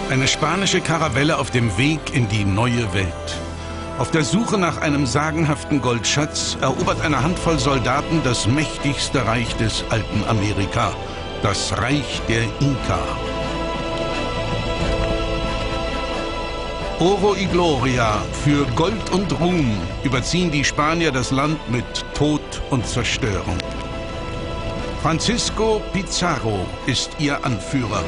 Eine spanische Karavelle auf dem Weg in die neue Welt. Auf der Suche nach einem sagenhaften Goldschatz erobert eine Handvoll Soldaten das mächtigste Reich des alten Amerika, das Reich der Inka. Oro y Gloria, für Gold und Ruhm überziehen die Spanier das Land mit Tod und Zerstörung. Francisco Pizarro ist ihr Anführer.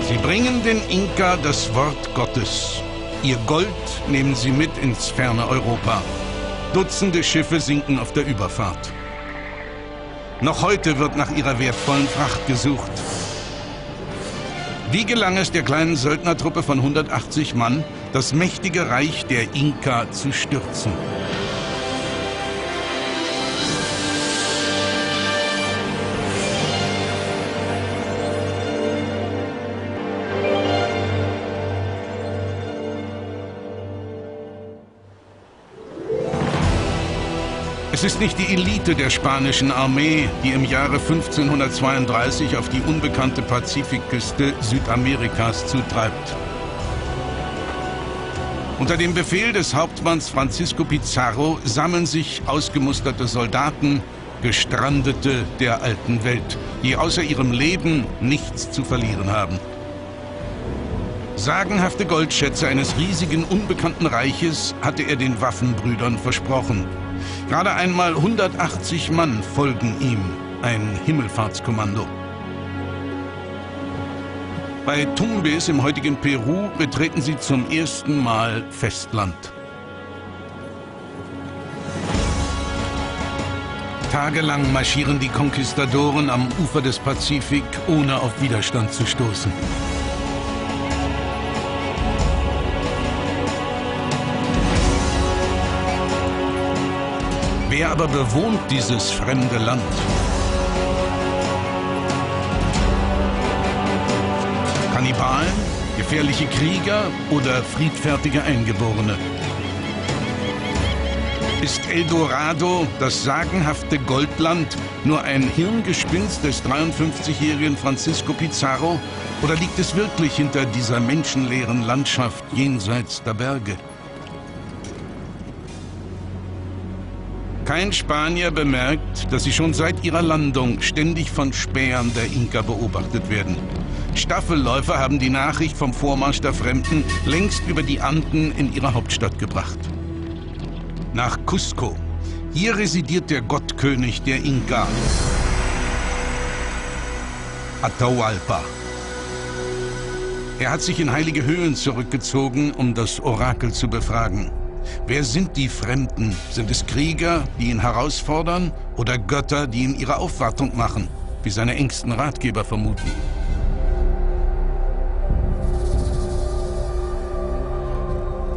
Sie bringen den Inka das Wort Gottes. Ihr Gold nehmen sie mit ins ferne Europa. Dutzende Schiffe sinken auf der Überfahrt. Noch heute wird nach ihrer wertvollen Fracht gesucht. Wie gelang es der kleinen Söldnertruppe von 180 Mann, das mächtige Reich der Inka zu stürzen? Es ist nicht die Elite der spanischen Armee, die im Jahre 1532 auf die unbekannte Pazifikküste Südamerikas zutreibt. Unter dem Befehl des Hauptmanns Francisco Pizarro sammeln sich ausgemusterte Soldaten, Gestrandete der alten Welt, die außer ihrem Leben nichts zu verlieren haben. Sagenhafte Goldschätze eines riesigen, unbekannten Reiches hatte er den Waffenbrüdern versprochen. Gerade einmal 180 Mann folgen ihm, ein Himmelfahrtskommando. Bei Tumbes im heutigen Peru betreten sie zum ersten Mal Festland. Tagelang marschieren die Konquistadoren am Ufer des Pazifik, ohne auf Widerstand zu stoßen. Wer aber bewohnt dieses fremde Land? Kannibalen, gefährliche Krieger oder friedfertige Eingeborene? Ist El Dorado, das sagenhafte Goldland, nur ein Hirngespinst des 53-jährigen Francisco Pizarro? Oder liegt es wirklich hinter dieser menschenleeren Landschaft jenseits der Berge? Kein Spanier bemerkt, dass sie schon seit ihrer Landung ständig von Spähern der Inka beobachtet werden. Staffelläufer haben die Nachricht vom Vormarsch der Fremden längst über die Anden in ihre Hauptstadt gebracht. Nach Cusco. Hier residiert der Gottkönig der Inka, Atahualpa. Er hat sich in heilige Höhlen zurückgezogen, um das Orakel zu befragen. Wer sind die Fremden? Sind es Krieger, die ihn herausfordern, oder Götter, die ihm ihre Aufwartung machen, wie seine engsten Ratgeber vermuten?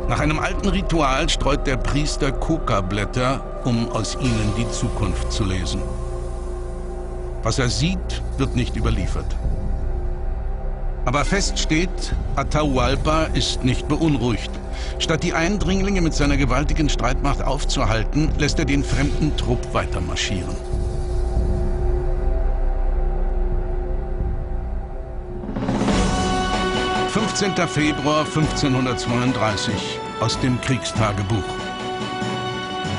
Nach einem alten Ritual streut der Priester Coca-Blätter, um aus ihnen die Zukunft zu lesen. Was er sieht, wird nicht überliefert. Aber fest steht, Atahualpa ist nicht beunruhigt. Statt die Eindringlinge mit seiner gewaltigen Streitmacht aufzuhalten, lässt er den fremden Trupp weitermarschieren. »15. Februar 1532« aus dem Kriegstagebuch.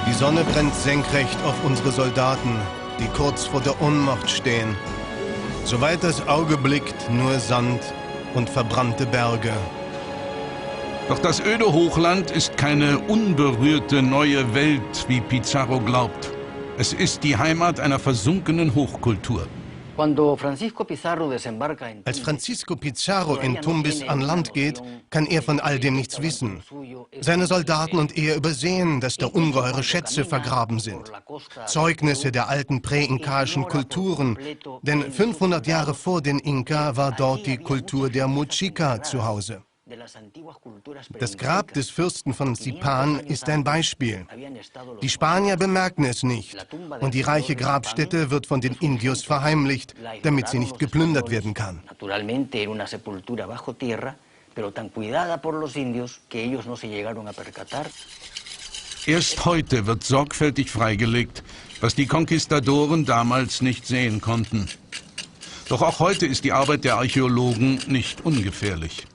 Die Sonne brennt senkrecht auf unsere Soldaten, die kurz vor der Ohnmacht stehen. Soweit das Auge blickt, nur Sand und verbrannte Berge. Doch das öde Hochland ist keine unberührte neue Welt, wie Pizarro glaubt. Es ist die Heimat einer versunkenen Hochkultur. Als Francisco Pizarro in Tumbes an Land geht, kann er von all dem nichts wissen. Seine Soldaten und er übersehen, dass da ungeheure Schätze vergraben sind. Zeugnisse der alten präinkaischen Kulturen, denn 500 Jahre vor den Inka war dort die Kultur der Mujica zu Hause. Das Grab des Fürsten von Sipan ist ein Beispiel. Die Spanier bemerken es nicht und die reiche Grabstätte wird von den Indios verheimlicht, damit sie nicht geplündert werden kann. Erst heute wird sorgfältig freigelegt, was die Konquistadoren damals nicht sehen konnten. Doch auch heute ist die Arbeit der Archäologen nicht ungefährlich.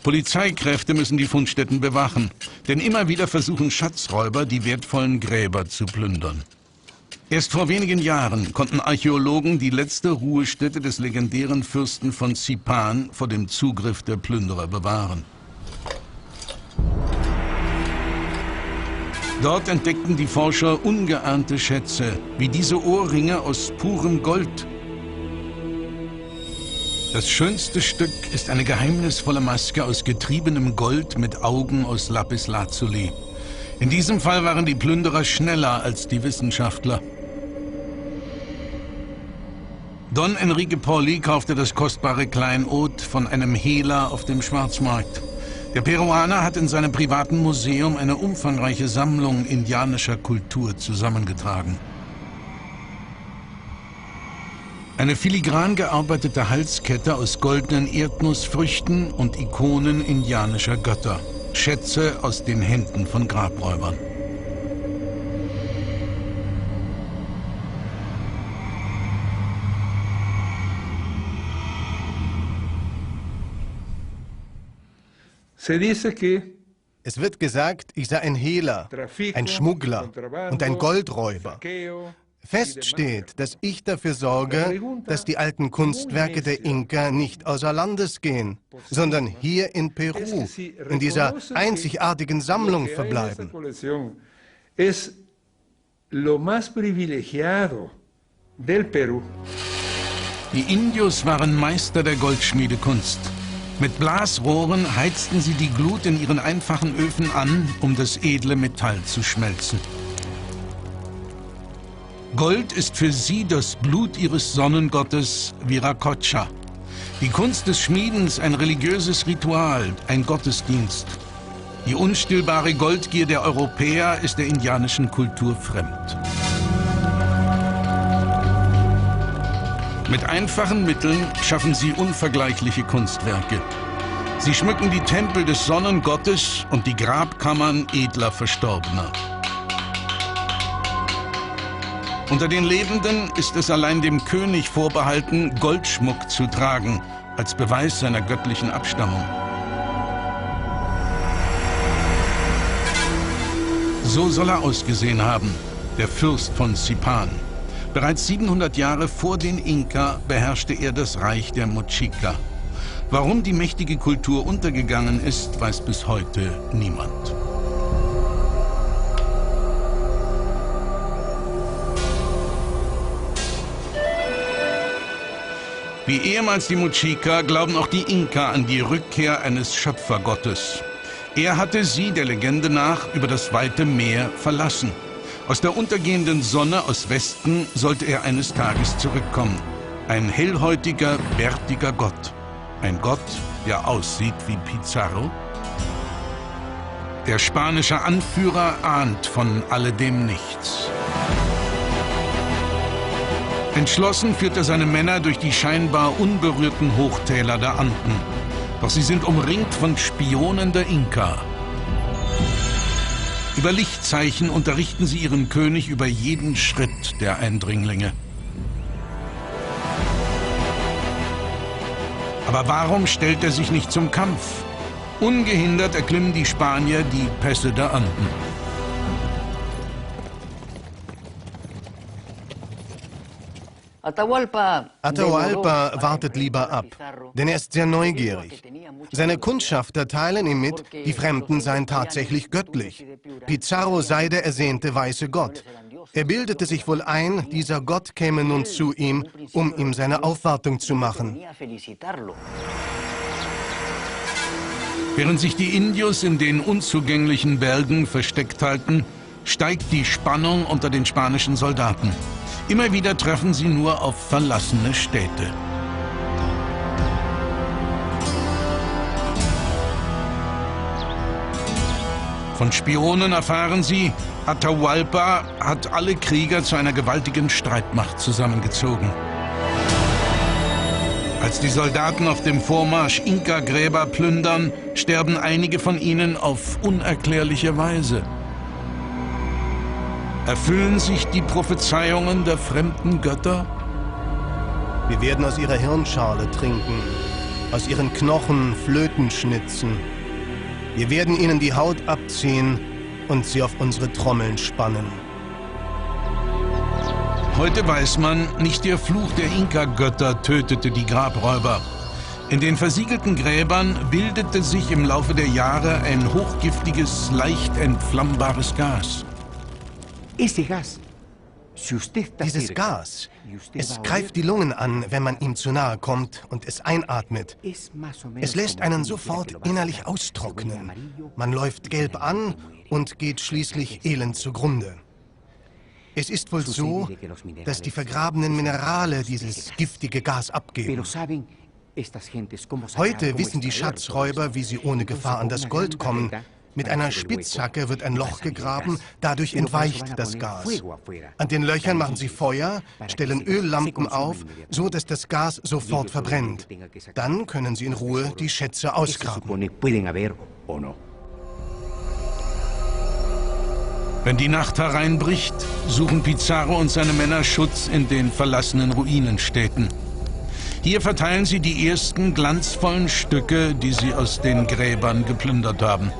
Polizeikräfte müssen die Fundstätten bewachen, denn immer wieder versuchen Schatzräuber, die wertvollen Gräber zu plündern. Erst vor wenigen Jahren konnten Archäologen die letzte Ruhestätte des legendären Fürsten von Zipan vor dem Zugriff der Plünderer bewahren. Dort entdeckten die Forscher ungeahnte Schätze, wie diese Ohrringe aus purem Gold. Das schönste Stück ist eine geheimnisvolle Maske aus getriebenem Gold mit Augen aus Lapislazuli. In diesem Fall waren die Plünderer schneller als die Wissenschaftler. Don Enrique Poli kaufte das kostbare Kleinod von einem Hehler auf dem Schwarzmarkt. Der Peruaner hat in seinem privaten Museum eine umfangreiche Sammlung indianischer Kultur zusammengetragen. Eine filigran gearbeitete Halskette aus goldenen Erdnussfrüchten und Ikonen indianischer Götter. Schätze aus den Händen von Grabräubern. Es wird gesagt, ich sei ein Hehler, ein Schmuggler und ein Goldräuber. Fest steht, dass ich dafür sorge, dass die alten Kunstwerke der Inka nicht außer Landes gehen, sondern hier in Peru, in dieser einzigartigen Sammlung verbleiben. Die Indios waren Meister der Goldschmiedekunst. Mit Blasrohren heizten sie die Glut in ihren einfachen Öfen an, um das edle Metall zu schmelzen. Gold ist für sie das Blut ihres Sonnengottes Viracocha. Die Kunst des Schmiedens ein religiöses Ritual, ein Gottesdienst. Die unstillbare Goldgier der Europäer ist der indianischen Kultur fremd. Mit einfachen Mitteln schaffen sie unvergleichliche Kunstwerke. Sie schmücken die Tempel des Sonnengottes und die Grabkammern edler Verstorbener. Unter den Lebenden ist es allein dem König vorbehalten, Goldschmuck zu tragen, als Beweis seiner göttlichen Abstammung. So soll er ausgesehen haben, der Fürst von Zipan. Bereits 700 Jahre vor den Inka beherrschte er das Reich der Mochica. Warum die mächtige Kultur untergegangen ist, weiß bis heute niemand. Wie ehemals die Mochica glauben auch die Inka an die Rückkehr eines Schöpfergottes. Er hatte sie, der Legende nach, über das weite Meer verlassen. Aus der untergehenden Sonne aus Westen sollte er eines Tages zurückkommen. Ein hellhäutiger, bärtiger Gott. Ein Gott, der aussieht wie Pizarro. Der spanische Anführer ahnt von alledem nichts. Entschlossen führt er seine Männer durch die scheinbar unberührten Hochtäler der Anden. Doch sie sind umringt von Spionen der Inka. Über Lichtzeichen unterrichten sie ihren König über jeden Schritt der Eindringlinge. Aber warum stellt er sich nicht zum Kampf? Ungehindert erklimmen die Spanier die Pässe der Anden. Atahualpa wartet lieber ab, denn er ist sehr neugierig. Seine Kundschafter teilen ihm mit, die Fremden seien tatsächlich göttlich. Pizarro sei der ersehnte weiße Gott. Er bildete sich wohl ein, dieser Gott käme nun zu ihm, um ihm seine Aufwartung zu machen. Während sich die Indios in den unzugänglichen Bergen versteckt halten, steigt die Spannung unter den spanischen Soldaten. Immer wieder treffen sie nur auf verlassene Städte. Von Spionen erfahren sie, Atahualpa hat alle Krieger zu einer gewaltigen Streitmacht zusammengezogen. Als die Soldaten auf dem Vormarsch Inka-Gräber plündern, sterben einige von ihnen auf unerklärliche Weise. Erfüllen sich die Prophezeiungen der fremden Götter? Wir werden aus ihrer Hirnschale trinken, aus ihren Knochen Flöten schnitzen. Wir werden ihnen die Haut abziehen und sie auf unsere Trommeln spannen. Heute weiß man, nicht der Fluch der Inka-Götter tötete die Grabräuber. In den versiegelten Gräbern bildete sich im Laufe der Jahre ein hochgiftiges, leicht entflammbares Gas. Dieses Gas, es greift die Lungen an, wenn man ihm zu nahe kommt und es einatmet. Es lässt einen sofort innerlich austrocknen. Man läuft gelb an und geht schließlich elend zugrunde. Es ist wohl so, dass die vergrabenen Minerale dieses giftige Gas abgeben. Heute wissen die Schatzräuber, wie sie ohne Gefahr an das Gold kommen. Mit einer Spitzhacke wird ein Loch gegraben, dadurch entweicht das Gas. An den Löchern machen sie Feuer, stellen Öllampen auf, so dass das Gas sofort verbrennt. Dann können sie in Ruhe die Schätze ausgraben. Wenn die Nacht hereinbricht, suchen Pizarro und seine Männer Schutz in den verlassenen Ruinenstädten. Hier verteilen sie die ersten glanzvollen Stücke, die sie aus den Gräbern geplündert haben.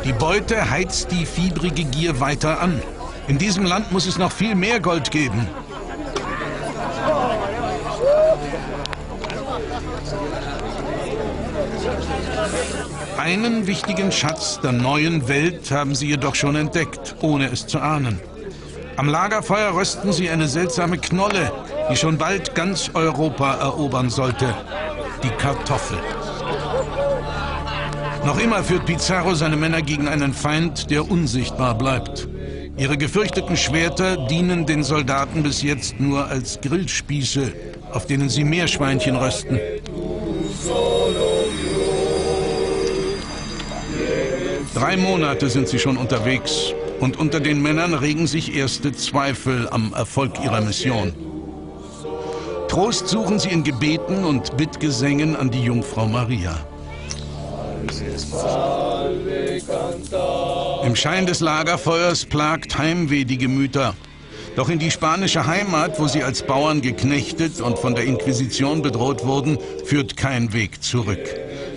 Die Beute heizt die fiebrige Gier weiter an. In diesem Land muss es noch viel mehr Gold geben. Einen wichtigen Schatz der neuen Welt haben sie jedoch schon entdeckt, ohne es zu ahnen. Am Lagerfeuer rösten sie eine seltsame Knolle, die schon bald ganz Europa erobern sollte: die Kartoffel. Noch immer führt Pizarro seine Männer gegen einen Feind, der unsichtbar bleibt. Ihre gefürchteten Schwerter dienen den Soldaten bis jetzt nur als Grillspieße, auf denen sie Meerschweinchen rösten. Drei Monate sind sie schon unterwegs und unter den Männern regen sich erste Zweifel am Erfolg ihrer Mission. Trost suchen sie in Gebeten und Bittgesängen an die Jungfrau Maria. Im Schein des Lagerfeuers plagt Heimweh die Gemüter. Doch in die spanische Heimat, wo sie als Bauern geknechtet und von der Inquisition bedroht wurden, führt kein Weg zurück.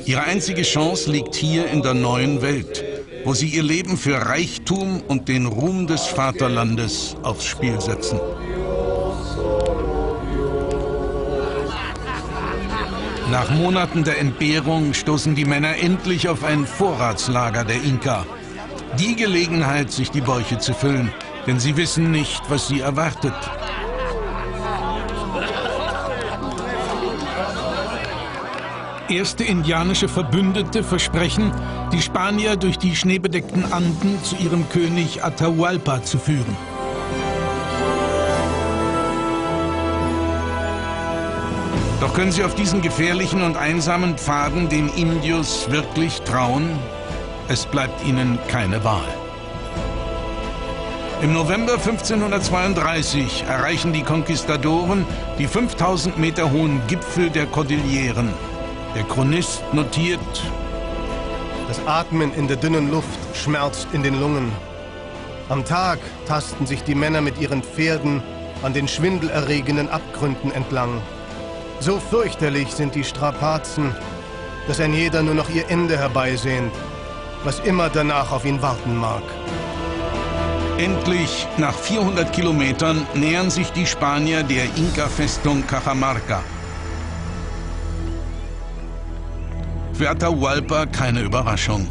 Ihre einzige Chance liegt hier in der neuen Welt, wo sie ihr Leben für Reichtum und den Ruhm des Vaterlandes aufs Spiel setzen. Nach Monaten der Entbehrung stoßen die Männer endlich auf ein Vorratslager der Inka. Die Gelegenheit, sich die Bäuche zu füllen, denn sie wissen nicht, was sie erwartet. Erste indianische Verbündete versprechen, die Spanier durch die schneebedeckten Anden zu ihrem König Atahualpa zu führen. Doch können sie auf diesen gefährlichen und einsamen Pfaden den Indios wirklich trauen? Es bleibt ihnen keine Wahl. Im November 1532 erreichen die Konquistadoren die 5000 Meter hohen Gipfel der Kordilleren. Der Chronist notiert: Das Atmen in der dünnen Luft schmerzt in den Lungen. Am Tag tasten sich die Männer mit ihren Pferden an den schwindelerregenden Abgründen entlang. So fürchterlich sind die Strapazen, dass ein jeder nur noch ihr Ende herbeisehnt, was immer danach auf ihn warten mag. Endlich, nach 400 Kilometern, nähern sich die Spanier der Inka-Festung Cajamarca. Für Atahualpa keine Überraschung.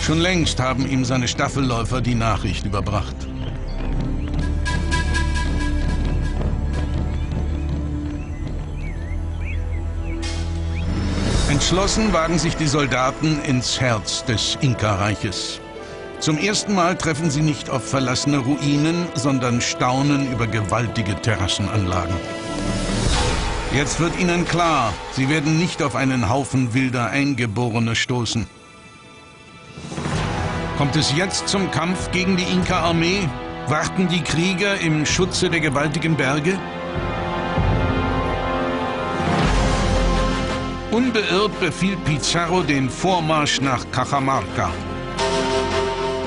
Schon längst haben ihm seine Staffelläufer die Nachricht überbracht. Entschlossen wagen sich die Soldaten ins Herz des Inka-Reiches. Zum ersten Mal treffen sie nicht auf verlassene Ruinen, sondern staunen über gewaltige Terrassenanlagen. Jetzt wird ihnen klar, sie werden nicht auf einen Haufen wilder Eingeborene stoßen. Kommt es jetzt zum Kampf gegen die Inka-Armee? Warten die Krieger im Schutze der gewaltigen Berge? Unbeirrt befiehlt Pizarro den Vormarsch nach Cajamarca.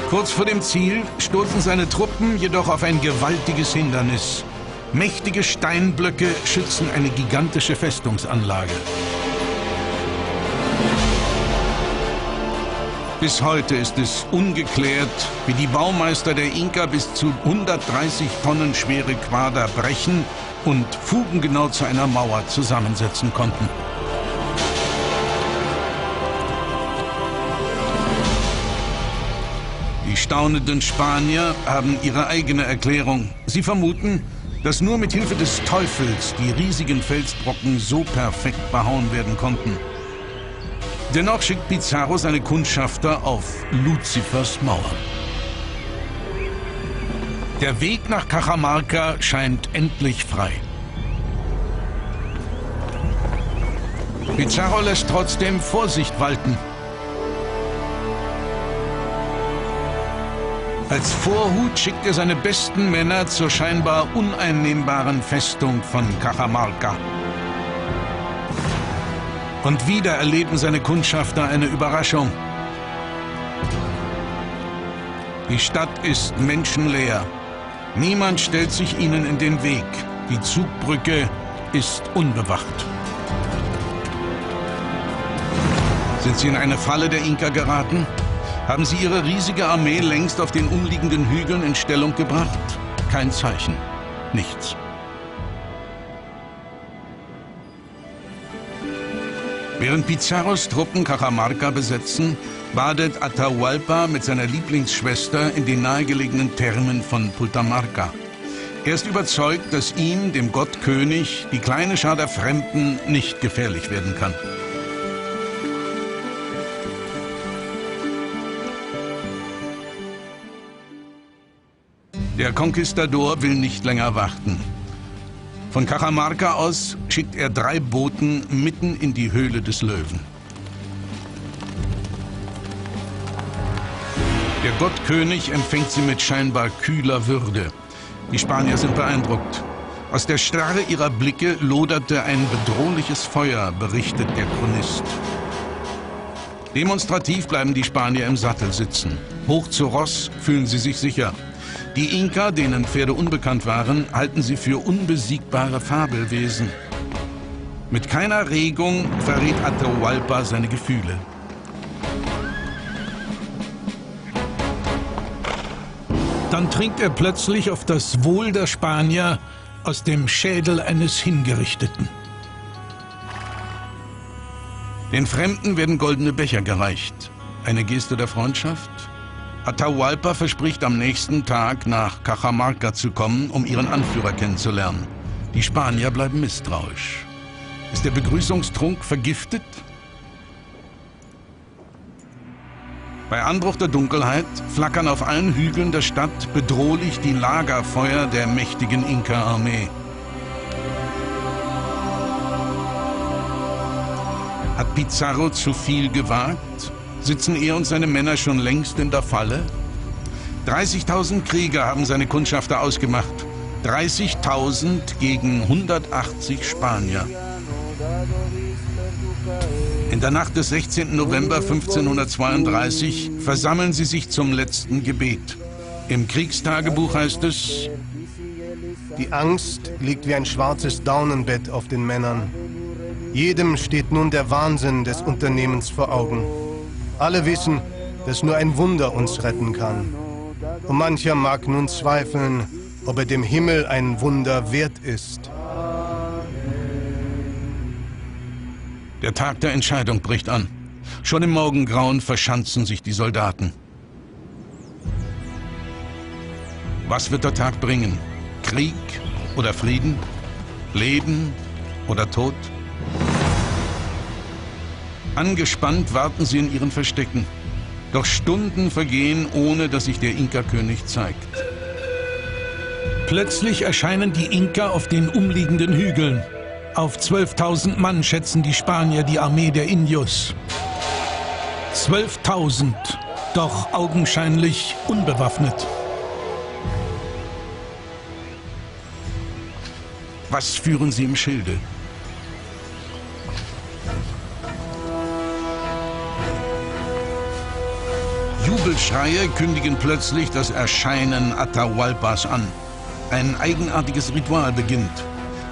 Kurz vor dem Ziel stoßen seine Truppen jedoch auf ein gewaltiges Hindernis. Mächtige Steinblöcke schützen eine gigantische Festungsanlage. Bis heute ist es ungeklärt, wie die Baumeister der Inka bis zu 130 Tonnen schwere Quader brechen und fugengenau zu einer Mauer zusammensetzen konnten. Die staunenden Spanier haben ihre eigene Erklärung. Sie vermuten, dass nur mit Hilfe des Teufels die riesigen Felsbrocken so perfekt behauen werden konnten. Dennoch schickt Pizarro seine Kundschafter auf Luzifers Mauer. Der Weg nach Cajamarca scheint endlich frei. Pizarro lässt trotzdem Vorsicht walten. Als Vorhut schickt er seine besten Männer zur scheinbar uneinnehmbaren Festung von Cajamarca. Und wieder erleben seine Kundschafter eine Überraschung. Die Stadt ist menschenleer. Niemand stellt sich ihnen in den Weg. Die Zugbrücke ist unbewacht. Sind sie in eine Falle der Inka geraten? Haben sie ihre riesige Armee längst auf den umliegenden Hügeln in Stellung gebracht? Kein Zeichen. Nichts. Während Pizarros Truppen Cajamarca besetzen, badet Atahualpa mit seiner Lieblingsschwester in den nahegelegenen Thermen von Putamarca. Er ist überzeugt, dass ihm, dem Gottkönig, die kleine Schar der Fremden nicht gefährlich werden kann. Der Konquistador will nicht länger warten. Von Cajamarca aus schickt er 3 Boten mitten in die Höhle des Löwen. Der Gottkönig empfängt sie mit scheinbar kühler Würde. Die Spanier sind beeindruckt. Aus der Starre ihrer Blicke loderte ein bedrohliches Feuer, berichtet der Chronist. Demonstrativ bleiben die Spanier im Sattel sitzen. Hoch zu Ross fühlen sie sich sicher. Die Inka, denen Pferde unbekannt waren, halten sie für unbesiegbare Fabelwesen. Mit keiner Regung verrät Atahualpa seine Gefühle. Dann trinkt er plötzlich auf das Wohl der Spanier aus dem Schädel eines Hingerichteten. Den Fremden werden goldene Becher gereicht. Eine Geste der Freundschaft? Atahualpa verspricht, am nächsten Tag nach Cajamarca zu kommen, um ihren Anführer kennenzulernen. Die Spanier bleiben misstrauisch. Ist der Begrüßungstrunk vergiftet? Bei Anbruch der Dunkelheit flackern auf allen Hügeln der Stadt bedrohlich die Lagerfeuer der mächtigen Inka-Armee. Hat Pizarro zu viel gewagt? Sitzen er und seine Männer schon längst in der Falle? 30.000 Krieger haben seine Kundschafter ausgemacht. 30.000 gegen 180 Spanier. In der Nacht des 16. November 1532 versammeln sie sich zum letzten Gebet. Im Kriegstagebuch heißt es: Die Angst liegt wie ein schwarzes Daunenbett auf den Männern. Jedem steht nun der Wahnsinn des Unternehmens vor Augen. Alle wissen, dass nur ein Wunder uns retten kann. Und mancher mag nun zweifeln, ob er dem Himmel ein Wunder wert ist. Der Tag der Entscheidung bricht an. Schon im Morgengrauen verschanzen sich die Soldaten. Was wird der Tag bringen? Krieg oder Frieden? Leben oder Tod? Angespannt warten sie in ihren Verstecken. Doch Stunden vergehen, ohne dass sich der Inka-König zeigt. Plötzlich erscheinen die Inka auf den umliegenden Hügeln. Auf 12.000 Mann schätzen die Spanier die Armee der Indios. 12.000, doch augenscheinlich unbewaffnet. Was führen sie im Schilde? Jubelschreie kündigen plötzlich das Erscheinen Atahualpas an. Ein eigenartiges Ritual beginnt.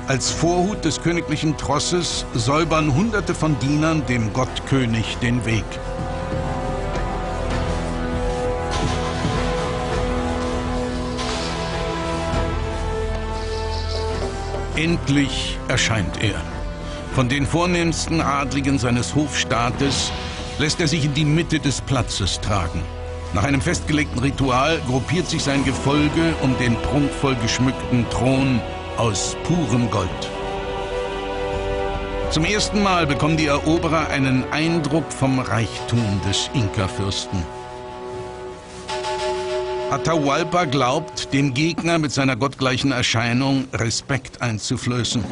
Als Vorhut des königlichen Trosses säubern Hunderte von Dienern dem Gottkönig den Weg. Endlich erscheint er. Von den vornehmsten Adligen seines Hofstaates lässt er sich in die Mitte des Platzes tragen. Nach einem festgelegten Ritual gruppiert sich sein Gefolge um den prunkvoll geschmückten Thron aus purem Gold. Zum ersten Mal bekommen die Eroberer einen Eindruck vom Reichtum des Inka-Fürsten. Atahualpa glaubt, dem Gegner mit seiner gottgleichen Erscheinung Respekt einzuflößen.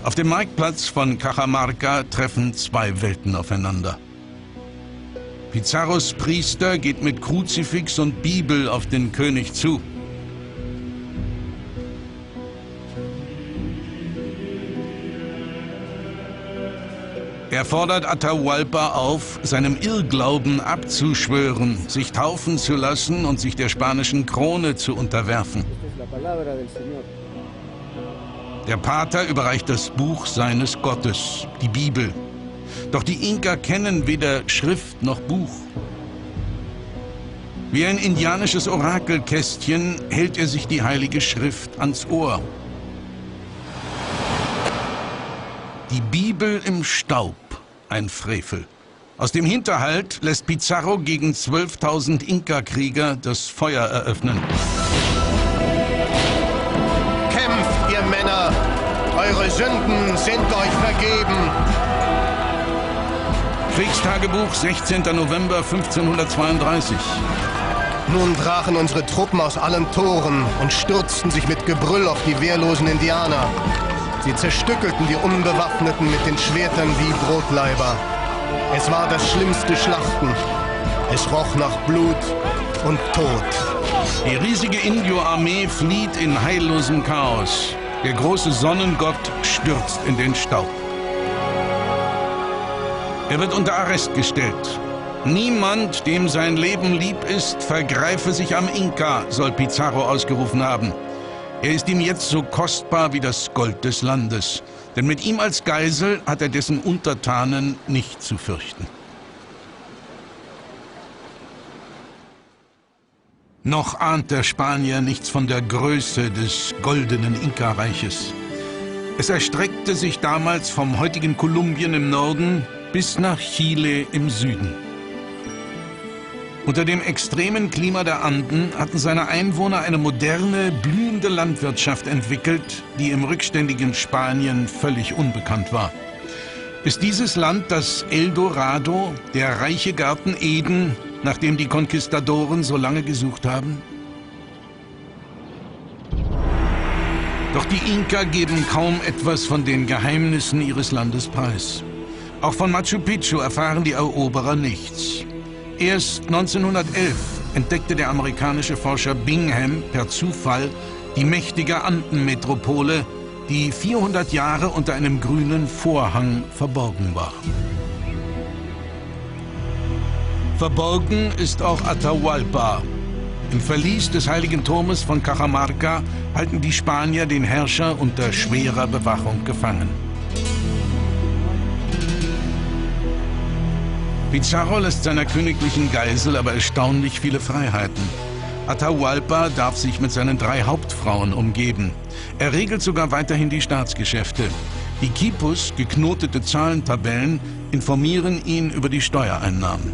Auf dem Marktplatz von Cajamarca treffen zwei Welten aufeinander. Pizarros Priester geht mit Kruzifix und Bibel auf den König zu. Er fordert Atahualpa auf, seinem Irrglauben abzuschwören, sich taufen zu lassen und sich der spanischen Krone zu unterwerfen. Der Pater überreicht das Buch seines Gottes, die Bibel. Doch die Inka kennen weder Schrift noch Buch. Wie ein indianisches Orakelkästchen hält er sich die Heilige Schrift ans Ohr. Die Bibel im Staub, ein Frevel. Aus dem Hinterhalt lässt Pizarro gegen 12.000 Inka-Krieger das Feuer eröffnen. Kämpft, ihr Männer! Eure Sünden sind euch vergeben! Kriegstagebuch, 16. November 1532. Nun brachen unsere Truppen aus allen Toren und stürzten sich mit Gebrüll auf die wehrlosen Indianer. Sie zerstückelten die Unbewaffneten mit den Schwertern wie Brotleiber. Es war das schlimmste Schlachten. Es roch nach Blut und Tod. Die riesige Indio-Armee flieht in heillosem Chaos. Der große Sonnengott stürzt in den Staub. Er wird unter Arrest gestellt. Niemand, dem sein Leben lieb ist, vergreife sich am Inka, soll Pizarro ausgerufen haben. Er ist ihm jetzt so kostbar wie das Gold des Landes. Denn mit ihm als Geisel hat er dessen Untertanen nicht zu fürchten. Noch ahnt der Spanier nichts von der Größe des goldenen Inka-Reiches. Es erstreckte sich damals vom heutigen Kolumbien im Norden bis nach Chile im Süden. Unter dem extremen Klima der Anden hatten seine Einwohner eine moderne, blühende Landwirtschaft entwickelt, die im rückständigen Spanien völlig unbekannt war. Ist dieses Land das Eldorado, der reiche Garten Eden, nach dem die Konquistadoren so lange gesucht haben? Doch die Inka geben kaum etwas von den Geheimnissen ihres Landes preis. Auch von Machu Picchu erfahren die Eroberer nichts. Erst 1911 entdeckte der amerikanische Forscher Bingham per Zufall die mächtige Andenmetropole, die 400 Jahre unter einem grünen Vorhang verborgen war. Verborgen ist auch Atahualpa. Im Verlies des heiligen Turmes von Cajamarca halten die Spanier den Herrscher unter schwerer Bewachung gefangen. Pizarro lässt seiner königlichen Geisel aber erstaunlich viele Freiheiten. Atahualpa darf sich mit seinen 3 Hauptfrauen umgeben. Er regelt sogar weiterhin die Staatsgeschäfte. Die Quipus, geknotete Zahlentabellen, informieren ihn über die Steuereinnahmen.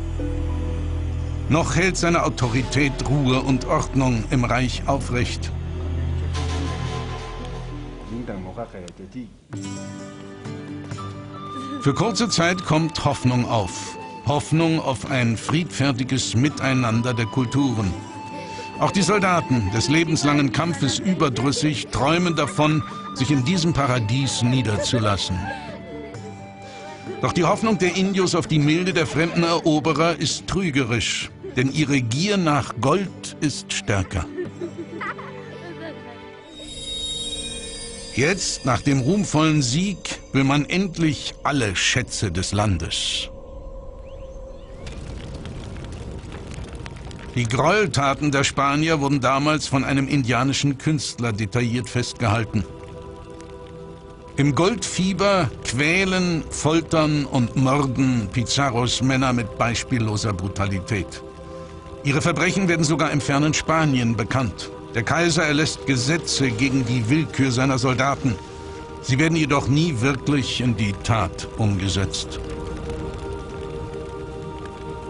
Noch hält seine Autorität Ruhe und Ordnung im Reich aufrecht. Für kurze Zeit kommt Hoffnung auf. Hoffnung auf ein friedfertiges Miteinander der Kulturen. Auch die Soldaten des lebenslangen Kampfes überdrüssig träumen davon, sich in diesem Paradies niederzulassen. Doch die Hoffnung der Indios auf die Milde der fremden Eroberer ist trügerisch, denn ihre Gier nach Gold ist stärker. Jetzt, nach dem ruhmvollen Sieg, will man endlich alle Schätze des Landes. Die Gräueltaten der Spanier wurden damals von einem indianischen Künstler detailliert festgehalten. Im Goldfieber quälen, foltern und morden Pizarros Männer mit beispielloser Brutalität. Ihre Verbrechen werden sogar im fernen Spanien bekannt. Der Kaiser erlässt Gesetze gegen die Willkür seiner Soldaten. Sie werden jedoch nie wirklich in die Tat umgesetzt.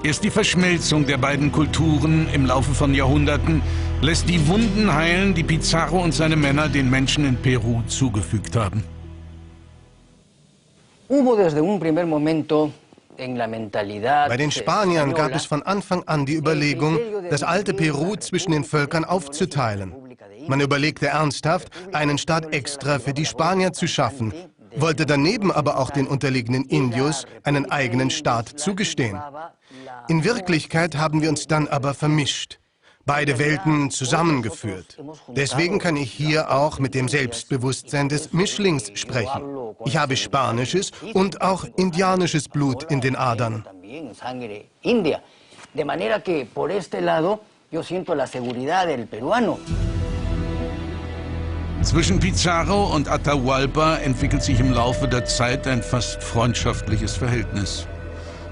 Erst die Verschmelzung der beiden Kulturen im Laufe von Jahrhunderten lässt die Wunden heilen, die Pizarro und seine Männer den Menschen in Peru zugefügt haben. Bei den Spaniern gab es von Anfang an die Überlegung, das alte Peru zwischen den Völkern aufzuteilen. Man überlegte ernsthaft, einen Staat extra für die Spanier zu schaffen, wollte daneben aber auch den unterlegenen Indios einen eigenen Staat zugestehen. In Wirklichkeit haben wir uns dann aber vermischt, beide Welten zusammengeführt. Deswegen kann ich hier auch mit dem Selbstbewusstsein des Mischlings sprechen. Ich habe spanisches und auch indianisches Blut in den Adern. Zwischen Pizarro und Atahualpa entwickelt sich im Laufe der Zeit ein fast freundschaftliches Verhältnis.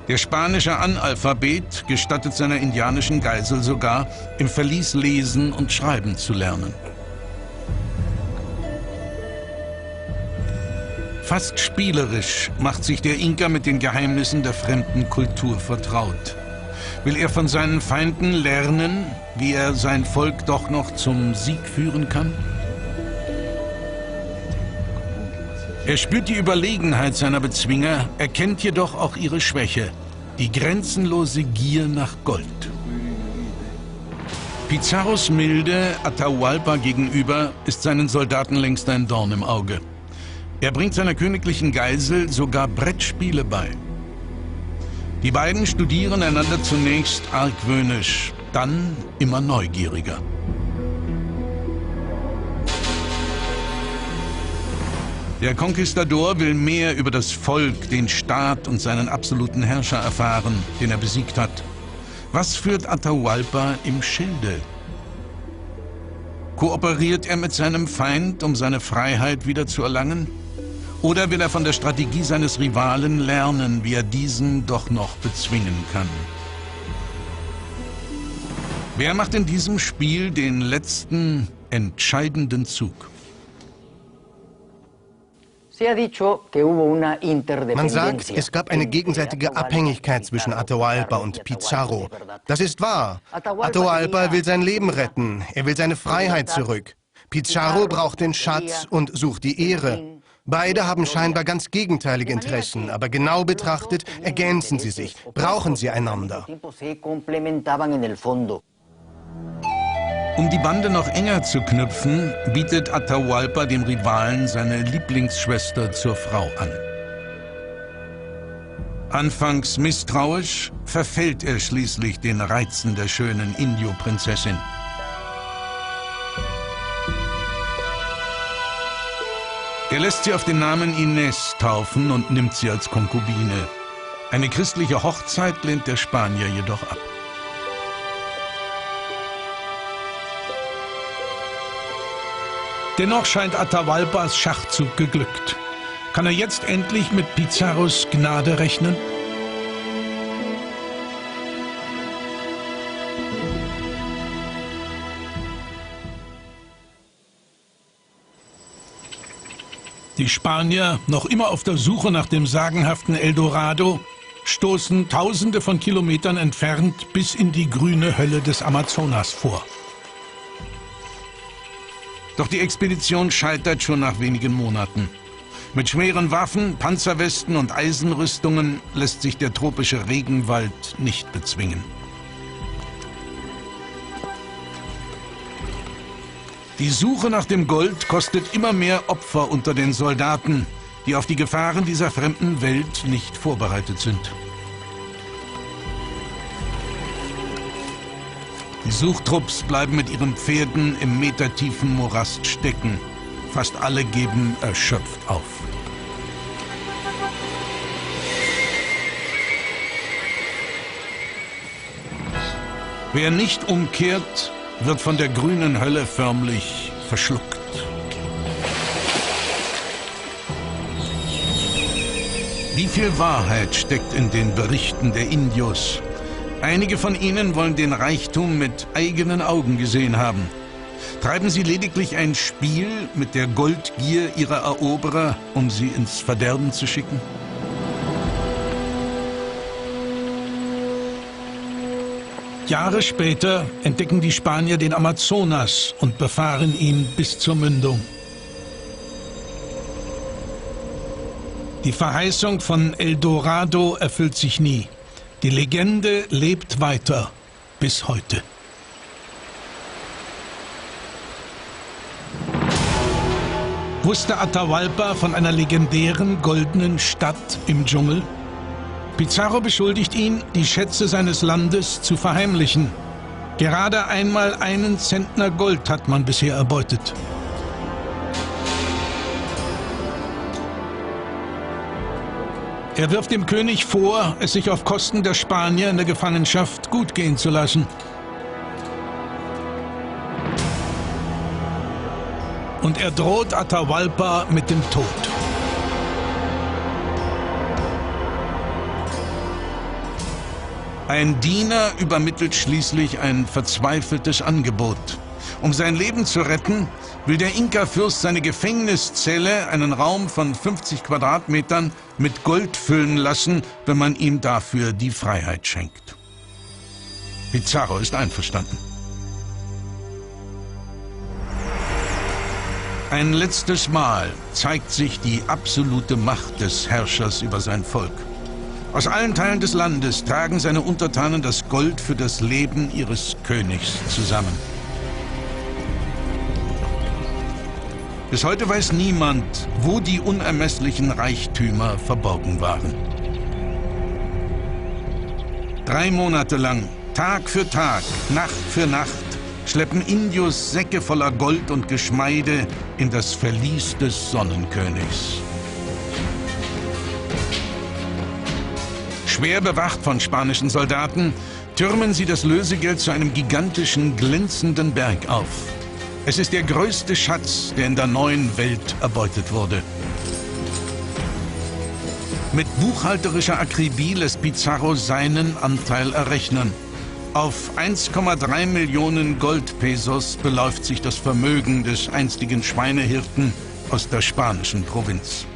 Der spanische Analphabet gestattet seiner indianischen Geisel sogar, im Verlies lesen und schreiben zu lernen. Fast spielerisch macht sich der Inka mit den Geheimnissen der fremden Kultur vertraut. Will er von seinen Feinden lernen, wie er sein Volk doch noch zum Sieg führen kann? Er spürt die Überlegenheit seiner Bezwinger, erkennt jedoch auch ihre Schwäche, die grenzenlose Gier nach Gold. Pizarros Milde Atahualpa gegenüber ist seinen Soldaten längst ein Dorn im Auge. Er bringt seiner königlichen Geisel sogar Brettspiele bei. Die beiden studieren einander zunächst argwöhnisch, dann immer neugieriger. Der Konquistador will mehr über das Volk, den Staat und seinen absoluten Herrscher erfahren, den er besiegt hat. Was führt Atahualpa im Schilde? Kooperiert er mit seinem Feind, um seine Freiheit wieder zu erlangen? Oder will er von der Strategie seines Rivalen lernen, wie er diesen doch noch bezwingen kann? Wer macht in diesem Spiel den letzten, entscheidenden Zug? Man sagt, es gab eine gegenseitige Abhängigkeit zwischen Atahualpa und Pizarro. Das ist wahr. Atahualpa will sein Leben retten, er will seine Freiheit zurück. Pizarro braucht den Schatz und sucht die Ehre. Beide haben scheinbar ganz gegenteilige Interessen, aber genau betrachtet ergänzen sie sich, brauchen sie einander. Um die Bande noch enger zu knüpfen, bietet Atahualpa dem Rivalen seine Lieblingsschwester zur Frau an. Anfangs misstrauisch, verfällt er schließlich den Reizen der schönen Indio-Prinzessin. Er lässt sie auf den Namen Inés taufen und nimmt sie als Konkubine. Eine christliche Hochzeit lehnt der Spanier jedoch ab. Dennoch scheint Atahualpas Schachzug geglückt. Kann er jetzt endlich mit Pizarros Gnade rechnen? Die Spanier, noch immer auf der Suche nach dem sagenhaften Eldorado, stoßen Tausende von Kilometern entfernt bis in die grüne Hölle des Amazonas vor. Doch die Expedition scheitert schon nach wenigen Monaten. Mit schweren Waffen, Panzerwesten und Eisenrüstungen lässt sich der tropische Regenwald nicht bezwingen. Die Suche nach dem Gold kostet immer mehr Opfer unter den Soldaten, die auf die Gefahren dieser fremden Welt nicht vorbereitet sind. Die Suchtrupps bleiben mit ihren Pferden im metertiefen Morast stecken. Fast alle geben erschöpft auf. Wer nicht umkehrt, wird von der grünen Hölle förmlich verschluckt. Wie viel Wahrheit steckt in den Berichten der Indios? Einige von ihnen wollen den Reichtum mit eigenen Augen gesehen haben. Treiben sie lediglich ein Spiel mit der Goldgier ihrer Eroberer, um sie ins Verderben zu schicken? Jahre später entdecken die Spanier den Amazonas und befahren ihn bis zur Mündung. Die Verheißung von El Dorado erfüllt sich nie. Die Legende lebt weiter bis heute. Wusste Atahualpa von einer legendären goldenen Stadt im Dschungel? Pizarro beschuldigt ihn, die Schätze seines Landes zu verheimlichen. Gerade einmal 1 Zentner Gold hat man bisher erbeutet. Er wirft dem König vor, es sich auf Kosten der Spanier in der Gefangenschaft gut gehen zu lassen. Und er droht Atahualpa mit dem Tod. Ein Diener übermittelt schließlich ein verzweifeltes Angebot. Um sein Leben zu retten, will der Inka-Fürst seine Gefängniszelle, einen Raum von 50 Quadratmetern, mit Gold füllen lassen, wenn man ihm dafür die Freiheit schenkt. Pizarro ist einverstanden. Ein letztes Mal zeigt sich die absolute Macht des Herrschers über sein Volk. Aus allen Teilen des Landes tragen seine Untertanen das Gold für das Leben ihres Königs zusammen. Bis heute weiß niemand, wo die unermesslichen Reichtümer verborgen waren. 3 Monate lang, Tag für Tag, Nacht für Nacht, schleppen Indios Säcke voller Gold und Geschmeide in das Verlies des Sonnenkönigs. Schwer bewacht von spanischen Soldaten, türmen sie das Lösegeld zu einem gigantischen, glänzenden Berg auf. Es ist der größte Schatz, der in der neuen Welt erbeutet wurde. Mit buchhalterischer Akribie lässt Pizarro seinen Anteil errechnen. Auf 1,3 Millionen Goldpesos beläuft sich das Vermögen des einstigen Schweinehirten aus der spanischen Provinz.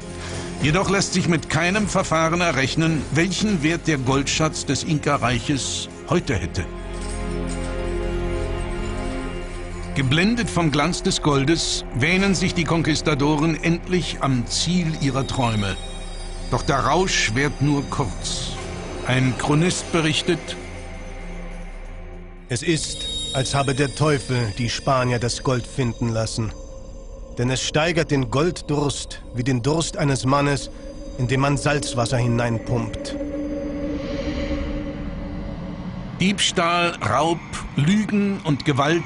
Jedoch lässt sich mit keinem Verfahren errechnen, welchen Wert der Goldschatz des Inka-Reiches heute hätte. Geblendet vom Glanz des Goldes wähnen sich die Konquistadoren endlich am Ziel ihrer Träume. Doch der Rausch währt nur kurz. Ein Chronist berichtet: Es ist, als habe der Teufel die Spanier das Gold finden lassen. Denn es steigert den Golddurst wie den Durst eines Mannes, in dem man Salzwasser hineinpumpt. Diebstahl, Raub, Lügen und Gewalt.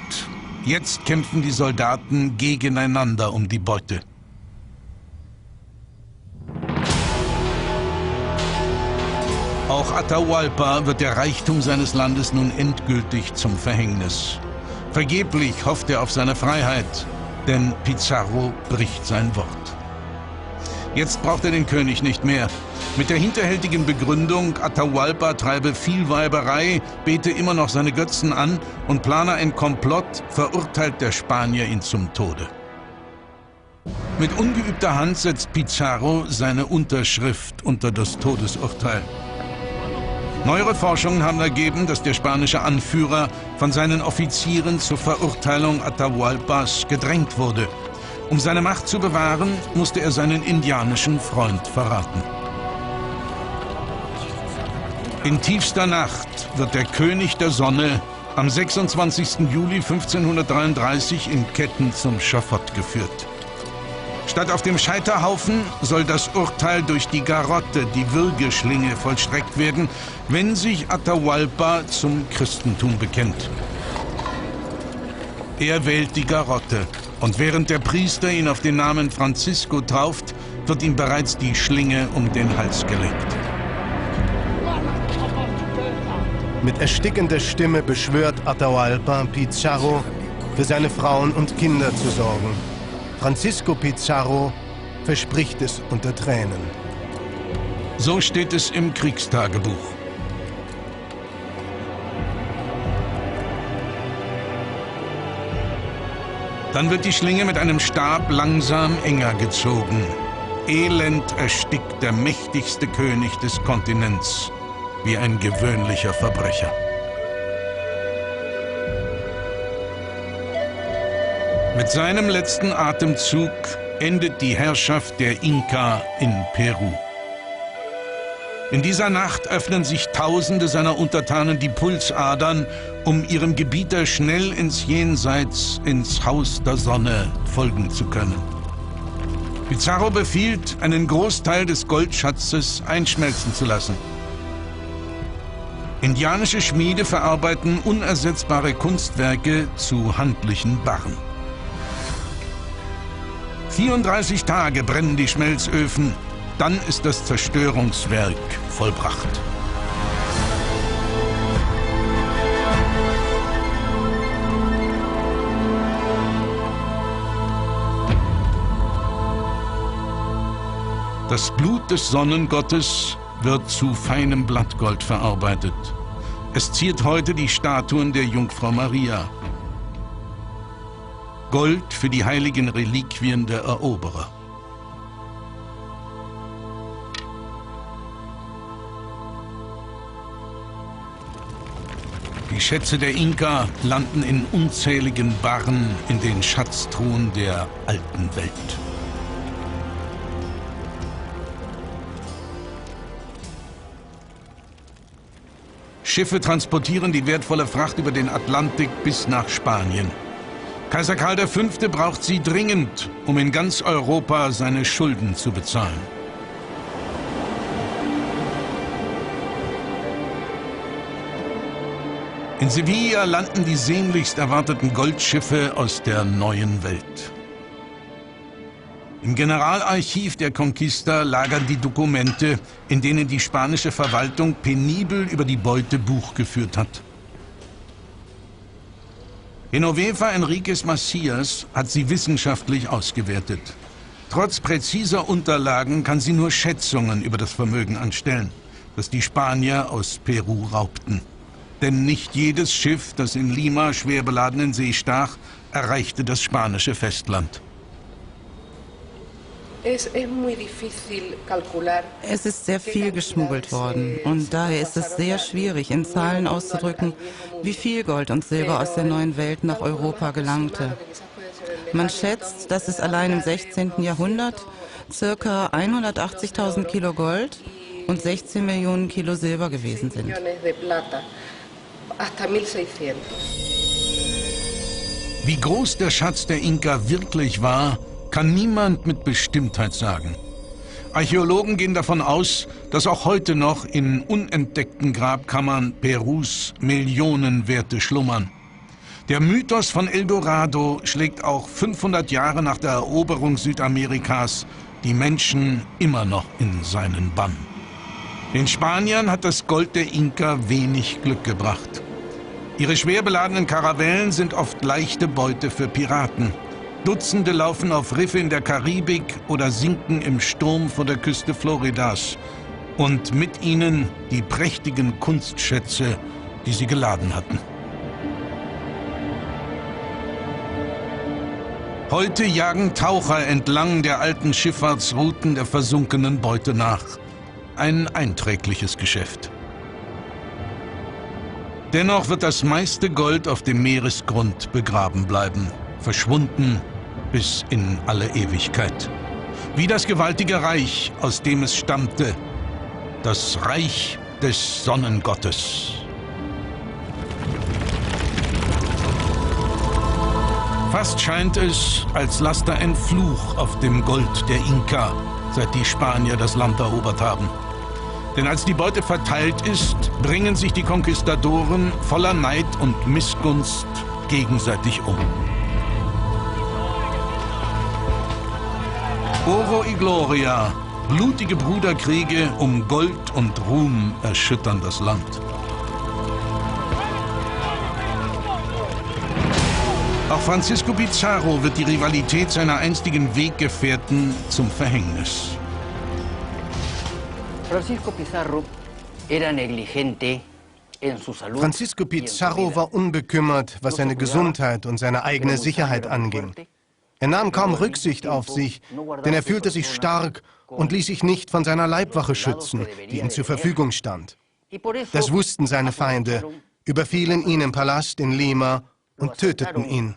Jetzt kämpfen die Soldaten gegeneinander um die Beute. Auch Atahualpa wird der Reichtum seines Landes nun endgültig zum Verhängnis. Vergeblich hofft er auf seine Freiheit, denn Pizarro bricht sein Wort. Jetzt braucht er den König nicht mehr. Mit der hinterhältigen Begründung, Atahualpa treibe Vielweiberei, bete immer noch seine Götzen an und plane ein Komplott, verurteilt der Spanier ihn zum Tode. Mit ungeübter Hand setzt Pizarro seine Unterschrift unter das Todesurteil. Neuere Forschungen haben ergeben, dass der spanische Anführer von seinen Offizieren zur Verurteilung Atahualpas gedrängt wurde. Um seine Macht zu bewahren, musste er seinen indianischen Freund verraten. In tiefster Nacht wird der König der Sonne am 26. Juli 1533 in Ketten zum Schafott geführt. Statt auf dem Scheiterhaufen soll das Urteil durch die Garrotte, die Würgeschlinge, vollstreckt werden, wenn sich Atahualpa zum Christentum bekennt. Er wählt die Garrotte, und während der Priester ihn auf den Namen Francisco tauft, wird ihm bereits die Schlinge um den Hals gelegt. Mit erstickender Stimme beschwört Atahualpa Pizarro, für seine Frauen und Kinder zu sorgen. Francisco Pizarro verspricht es unter Tränen. So steht es im Kriegstagebuch. Dann wird die Schlinge mit einem Stab langsam enger gezogen. Elend erstickt der mächtigste König des Kontinents, wie ein gewöhnlicher Verbrecher. Mit seinem letzten Atemzug endet die Herrschaft der Inka in Peru. In dieser Nacht öffnen sich Tausende seiner Untertanen die Pulsadern, um ihrem Gebieter schnell ins Jenseits, ins Haus der Sonne folgen zu können. Pizarro befiehlt, einen Großteil des Goldschatzes einschmelzen zu lassen. Indianische Schmiede verarbeiten unersetzbare Kunstwerke zu handlichen Barren. 34 Tage brennen die Schmelzöfen, dann ist das Zerstörungswerk vollbracht. Das Blut des Sonnengottes wird zu feinem Blattgold verarbeitet. Es ziert heute die Statuen der Jungfrau Maria. Gold für die heiligen Reliquien der Eroberer. Die Schätze der Inka landen in unzähligen Barren in den Schatztruhen der alten Welt. Schiffe transportieren die wertvolle Fracht über den Atlantik bis nach Spanien. Kaiser Karl V. braucht sie dringend, um in ganz Europa seine Schulden zu bezahlen. In Sevilla landen die sehnlichst erwarteten Goldschiffe aus der neuen Welt. Im Generalarchiv der Conquista lagern die Dokumente, in denen die spanische Verwaltung penibel über die Beute Buch geführt hat. Genoveva Enriquez Macias hat sie wissenschaftlich ausgewertet. Trotz präziser Unterlagen kann sie nur Schätzungen über das Vermögen anstellen, das die Spanier aus Peru raubten. Denn nicht jedes Schiff, das in Lima schwer beladen in See stach, erreichte das spanische Festland. Es ist sehr viel geschmuggelt worden und daher ist es sehr schwierig, in Zahlen auszudrücken, wie viel Gold und Silber aus der neuen Welt nach Europa gelangte. Man schätzt, dass es allein im 16. Jahrhundert ca. 180.000 Kilo Gold und 16 Millionen Kilo Silber gewesen sind. Wie groß der Schatz der Inka wirklich war, kann niemand mit Bestimmtheit sagen. Archäologen gehen davon aus, dass auch heute noch in unentdeckten Grabkammern Perus Millionenwerte schlummern. Der Mythos von El Dorado schlägt auch 500 Jahre nach der Eroberung Südamerikas die Menschen immer noch in seinen Bann. Den Spaniern hat das Gold der Inka wenig Glück gebracht. Ihre schwer beladenen Karavellen sind oft leichte Beute für Piraten. Dutzende laufen auf Riffe in der Karibik oder sinken im Sturm vor der Küste Floridas. Und mit ihnen die prächtigen Kunstschätze, die sie geladen hatten. Heute jagen Taucher entlang der alten Schifffahrtsrouten der versunkenen Beute nach. Ein einträgliches Geschäft. Dennoch wird das meiste Gold auf dem Meeresgrund begraben bleiben, verschwunden bis in alle Ewigkeit. Wie das gewaltige Reich, aus dem es stammte, das Reich des Sonnengottes. Fast scheint es, als laste ein Fluch auf dem Gold der Inka, seit die Spanier das Land erobert haben. Denn als die Beute verteilt ist, bringen sich die Konquistadoren voller Neid und Missgunst gegenseitig um. Oro y Gloria, blutige Bruderkriege um Gold und Ruhm erschüttern das Land. Auch Francisco Pizarro wird die Rivalität seiner einstigen Weggefährten zum Verhängnis. Francisco Pizarro war unbekümmert, was seine Gesundheit und seine eigene Sicherheit anging. Er nahm kaum Rücksicht auf sich, denn er fühlte sich stark und ließ sich nicht von seiner Leibwache schützen, die ihm zur Verfügung stand. Das wussten seine Feinde, überfielen ihn im Palast in Lima und töteten ihn.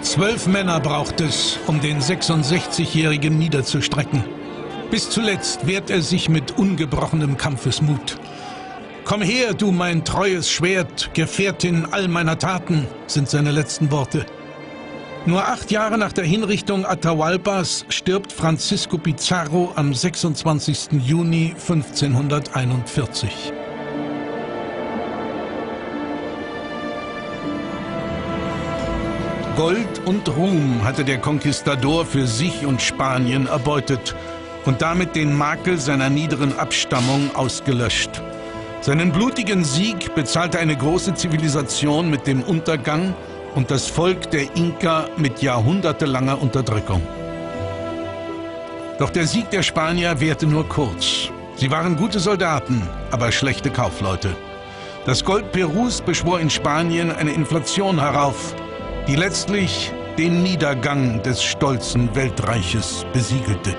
12 Männer braucht es, um den 66-Jährigen niederzustrecken. Bis zuletzt wehrt er sich mit ungebrochenem Kampfesmut. »Komm her, du mein treues Schwert, Gefährtin all meiner Taten«, sind seine letzten Worte. Nur 8 Jahre nach der Hinrichtung Atahualpas stirbt Francisco Pizarro am 26. Juni 1541. Gold und Ruhm hatte der Konquistador für sich und Spanien erbeutet und damit den Makel seiner niederen Abstammung ausgelöscht. Seinen blutigen Sieg bezahlte eine große Zivilisation mit dem Untergang und das Volk der Inka mit jahrhundertelanger Unterdrückung. Doch der Sieg der Spanier währte nur kurz. Sie waren gute Soldaten, aber schlechte Kaufleute. Das Gold Perus beschwor in Spanien eine Inflation herauf, die letztlich den Niedergang des stolzen Weltreiches besiegelte.